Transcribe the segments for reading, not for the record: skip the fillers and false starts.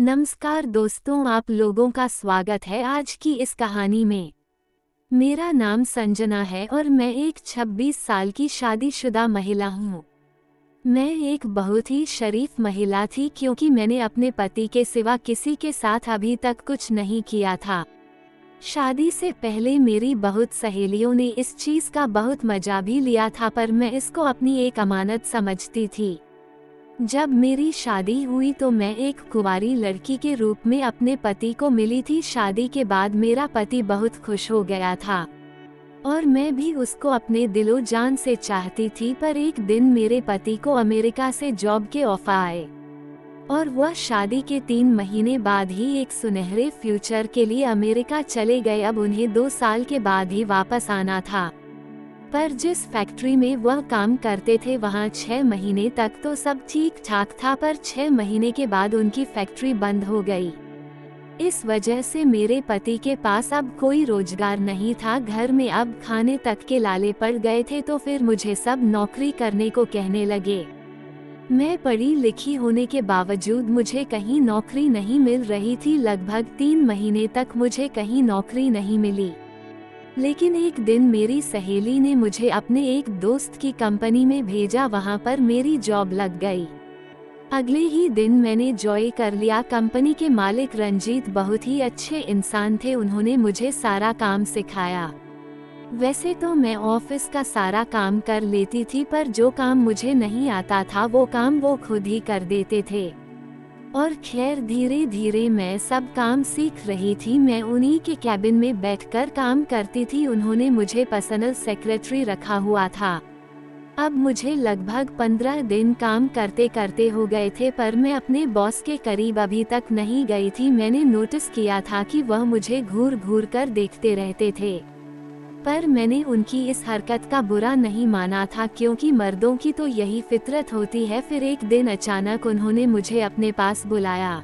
नमस्कार दोस्तों, आप लोगों का स्वागत है आज की इस कहानी में। मेरा नाम संजना है और मैं एक 26 साल की शादीशुदा महिला हूँ। मैं एक बहुत ही शरीफ महिला थी क्योंकि मैंने अपने पति के सिवा किसी के साथ अभी तक कुछ नहीं किया था। शादी से पहले मेरी बहुत सहेलियों ने इस चीज़ का बहुत मजा भी लिया था, पर मैं इसको अपनी एक अमानत समझती थी। जब मेरी शादी हुई तो मैं एक कुंवारी लड़की के रूप में अपने पति को मिली थी। शादी के बाद मेरा पति बहुत खुश हो गया था और मैं भी उसको अपने दिलो जान से चाहती थी। पर एक दिन मेरे पति को अमेरिका से जॉब के ऑफर आए और वह शादी के 3 महीने बाद ही एक सुनहरे फ्यूचर के लिए अमेरिका चले गए। अब उन्हें 2 साल के बाद ही वापस आना था, पर जिस फैक्ट्री में वह काम करते थे वहाँ 6 महीने तक तो सब ठीक ठाक था, पर 6 महीने के बाद उनकी फैक्ट्री बंद हो गई। इस वजह से मेरे पति के पास अब कोई रोजगार नहीं था। घर में अब खाने तक के लाले पड़ गए थे, तो फिर मुझे सब नौकरी करने को कहने लगे। मैं पढ़ी लिखी होने के बावजूद मुझे कहीं नौकरी नहीं मिल रही थी। लगभग 3 महीने तक मुझे कहीं नौकरी नहीं मिली। लेकिन एक दिन मेरी सहेली ने मुझे अपने एक दोस्त की कंपनी में भेजा, वहां पर मेरी जॉब लग गई। अगले ही दिन मैंने ज्वाइन कर लिया। कंपनी के मालिक रंजीत बहुत ही अच्छे इंसान थे। उन्होंने मुझे सारा काम सिखाया। वैसे तो मैं ऑफिस का सारा काम कर लेती थी, पर जो काम मुझे नहीं आता था वो काम वो खुद ही कर देते थे। और खैर धीरे धीरे मैं सब काम सीख रही थी। मैं उन्हीं के कैबिन में बैठकर काम करती थी। उन्होंने मुझे पर्सनल सेक्रेटरी रखा हुआ था। अब मुझे लगभग 15 दिन काम करते करते हो गए थे, पर मैं अपने बॉस के करीब अभी तक नहीं गई थी। मैंने नोटिस किया था कि वह मुझे घूर घूर कर देखते रहते थे, पर मैंने उनकी इस हरकत का बुरा नहीं माना था क्योंकि मर्दों की तो यही फितरत होती है। फिर एक दिन अचानक उन्होंने मुझे अपने पास बुलाया।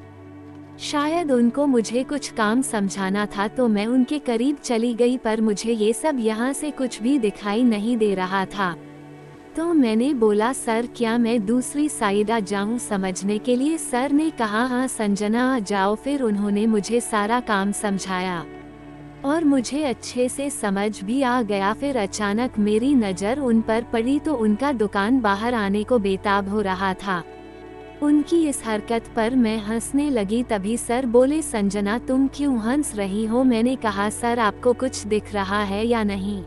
शायद उनको मुझे कुछ काम समझाना था, तो मैं उनके करीब चली गई, पर मुझे ये सब यहाँ से कुछ भी दिखाई नहीं दे रहा था। तो मैंने बोला, सर क्या मैं दूसरी साइड आ जाऊँ समझने के लिए? सर ने कहा, हाँ संजना आ जाओ। फिर उन्होंने मुझे सारा काम समझाया और मुझे अच्छे से समझ भी आ गया। फिर अचानक मेरी नज़र उन पर पड़ी तो उनका दुकान बाहर आने को बेताब हो रहा था। उनकी इस हरकत पर मैं हंसने लगी। तभी सर बोले, संजना तुम क्यों हंस रही हो? मैंने कहा, सर आपको कुछ दिख रहा है या नहीं?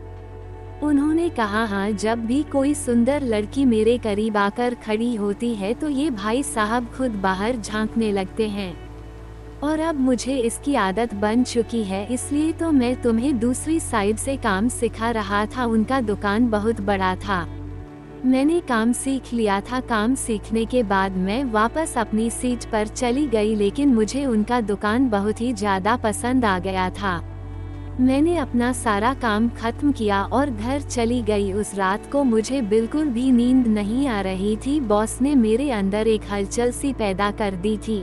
उन्होंने कहा, हाँ, जब भी कोई सुंदर लड़की मेरे करीब आकर खड़ी होती है तो ये भाई साहब खुद बाहर झांकने लगते हैं और अब मुझे इसकी आदत बन चुकी है, इसलिए तो मैं तुम्हें दूसरी साइड से काम सिखा रहा था। उनका दुकान बहुत बड़ा था। मैंने काम सीख लिया था। काम सीखने के बाद मैं वापस अपनी सीट पर चली गई, लेकिन मुझे उनका दुकान बहुत ही ज़्यादा पसंद आ गया था। मैंने अपना सारा काम खत्म किया और घर चली गई। उस रात को मुझे बिल्कुल भी नींद नहीं आ रही थी। बॉस ने मेरे अंदर एक हलचल सी पैदा कर दी थी।